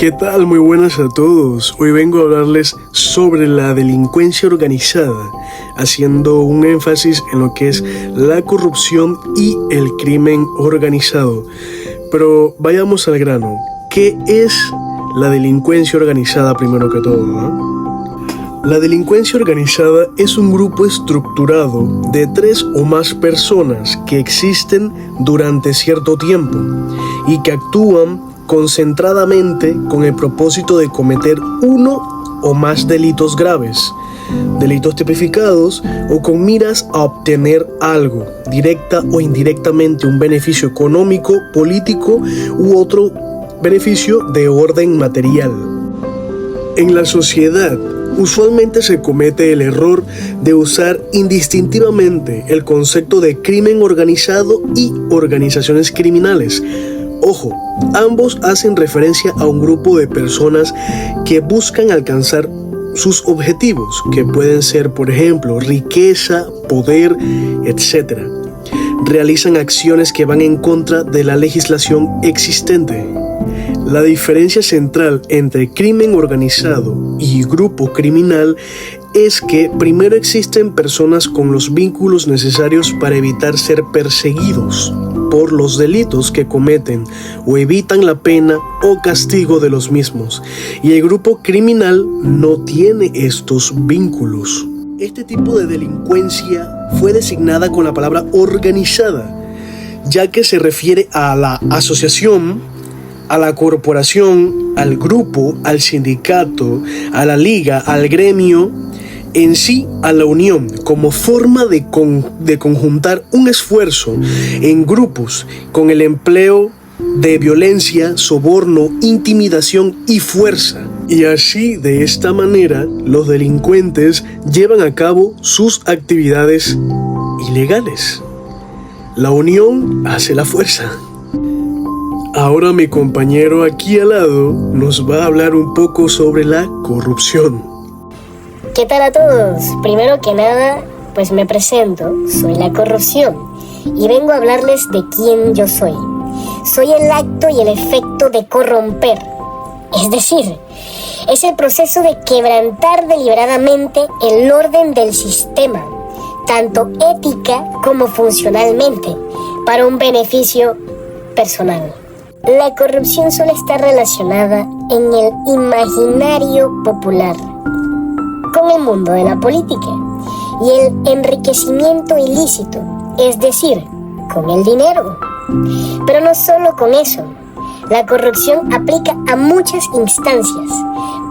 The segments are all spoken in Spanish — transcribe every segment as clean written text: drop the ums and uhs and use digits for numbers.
¿Qué tal? Muy buenas a todos. Hoy vengo a hablarles sobre la delincuencia organizada, haciendo un énfasis en lo que es la corrupción y el crimen organizado. Pero vayamos al grano. ¿Qué es la delincuencia organizada primero que todo, no? La delincuencia organizada es un grupo estructurado de 3 o más personas que existen durante cierto tiempo y que actúan concentradamente con el propósito de cometer uno o más delitos graves, delitos tipificados o con miras a obtener algo, directa o indirectamente, un beneficio económico, político u otro beneficio de orden material. En la sociedad, usualmente se comete el error de usar indistintivamente el concepto de crimen organizado y organizaciones criminales. Ojo, ambos hacen referencia a un grupo de personas que buscan alcanzar sus objetivos, que pueden ser, por ejemplo, riqueza, poder, etc. Realizan acciones que van en contra de la legislación existente. La diferencia central entre crimen organizado y grupo criminal es que primero existen personas con los vínculos necesarios para evitar ser perseguidos por los delitos que cometen o evitan la pena o castigo de los mismos, y el grupo criminal no tiene estos vínculos. Este tipo de delincuencia fue designada con la palabra organizada, ya que se refiere a la asociación, a la corporación, al grupo, al sindicato, a la liga, al gremio, en sí a la unión, como forma de conjuntar un esfuerzo en grupos con el empleo de violencia, soborno, intimidación y fuerza. Y así, de esta manera, los delincuentes llevan a cabo sus actividades ilegales. La unión hace la fuerza. Ahora mi compañero aquí al lado nos va a hablar un poco sobre la corrupción. ¿Qué tal a todos? Primero que nada, pues me presento, soy la corrupción y vengo a hablarles de quién yo soy. Soy el acto y el efecto de corromper, es decir, es el proceso de quebrantar deliberadamente el orden del sistema, tanto ética como funcionalmente, para un beneficio personal. La corrupción suele estar relacionada en el imaginario popular con el mundo de la política y el enriquecimiento ilícito, es decir, con el dinero. Pero no solo con eso, la corrupción aplica a muchas instancias.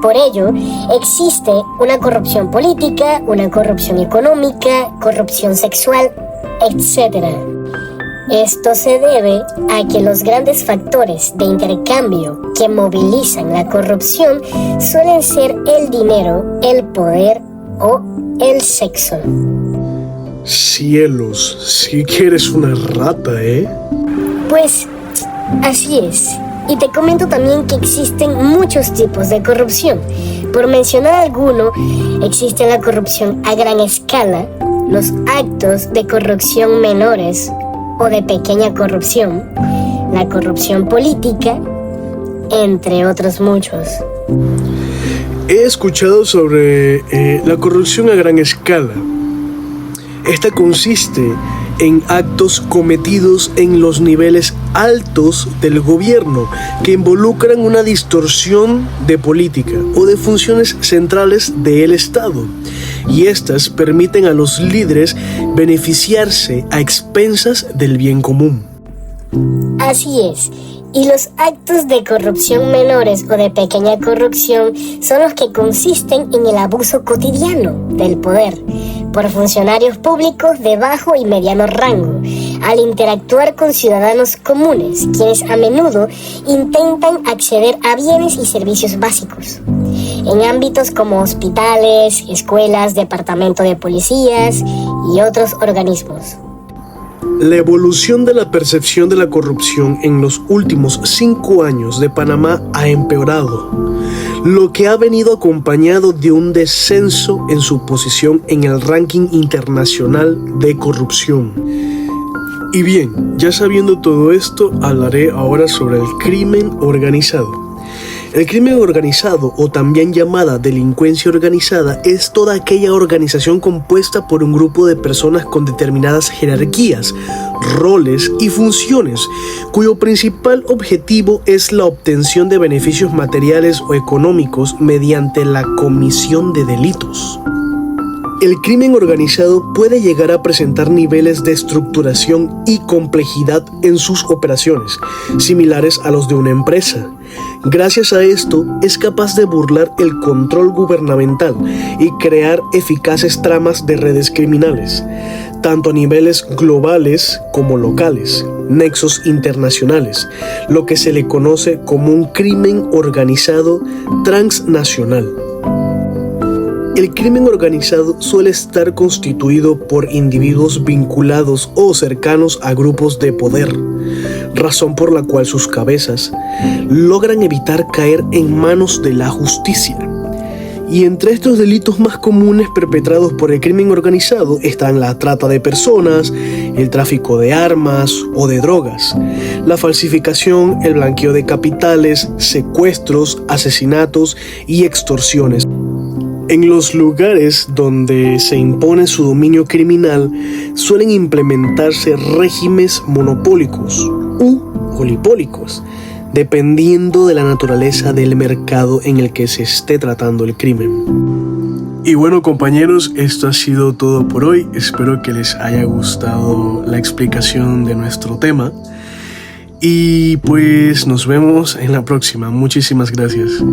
Por ello, existe una corrupción política, una corrupción económica, corrupción sexual, etc. Esto se debe a que los grandes factores de intercambio que movilizan la corrupción suelen ser el dinero, el poder o el sexo. Cielos, sí que eres una rata, ¿eh? Pues así es. Y te comento también que existen muchos tipos de corrupción. Por mencionar alguno, existe la corrupción a gran escala, los actos de corrupción menores o de pequeña corrupción, la corrupción política, entre otros muchos. He escuchado sobre la corrupción a gran escala. Esta consiste en actos cometidos en los niveles altos del gobierno que involucran una distorsión de política o de funciones centrales del Estado, y estas permiten a los líderes beneficiarse a expensas del bien común. Así es. Y los actos de corrupción menores o de pequeña corrupción son los que consisten en el abuso cotidiano del poder por funcionarios públicos de bajo y mediano rango, al interactuar con ciudadanos comunes, quienes a menudo intentan acceder a bienes y servicios básicos, en ámbitos como hospitales, escuelas, departamento de policías y otros organismos. La evolución de la percepción de la corrupción en los últimos 5 años de Panamá ha empeorado, lo que ha venido acompañado de un descenso en su posición en el ranking internacional de corrupción. Y bien, ya sabiendo todo esto, hablaré ahora sobre el crimen organizado. El crimen organizado, o también llamada delincuencia organizada, es toda aquella organización compuesta por un grupo de personas con determinadas jerarquías, roles y funciones, cuyo principal objetivo es la obtención de beneficios materiales o económicos mediante la comisión de delitos. El crimen organizado puede llegar a presentar niveles de estructuración y complejidad en sus operaciones, similares a los de una empresa. Gracias a esto, es capaz de burlar el control gubernamental y crear eficaces tramas de redes criminales, tanto a niveles globales como locales, nexos internacionales, lo que se le conoce como un crimen organizado transnacional. El crimen organizado suele estar constituido por individuos vinculados o cercanos a grupos de poder, razón por la cual sus cabezas logran evitar caer en manos de la justicia. Y entre estos delitos más comunes perpetrados por el crimen organizado están la trata de personas, el tráfico de armas o de drogas, la falsificación, el blanqueo de capitales, secuestros, asesinatos y extorsiones. En los lugares donde se impone su dominio criminal suelen implementarse regímenes monopólicos u oligopólicos, dependiendo de la naturaleza del mercado en el que se esté tratando el crimen. Y bueno, compañeros, esto ha sido todo por hoy. Espero que les haya gustado la explicación de nuestro tema. Y pues nos vemos en la próxima. Muchísimas gracias.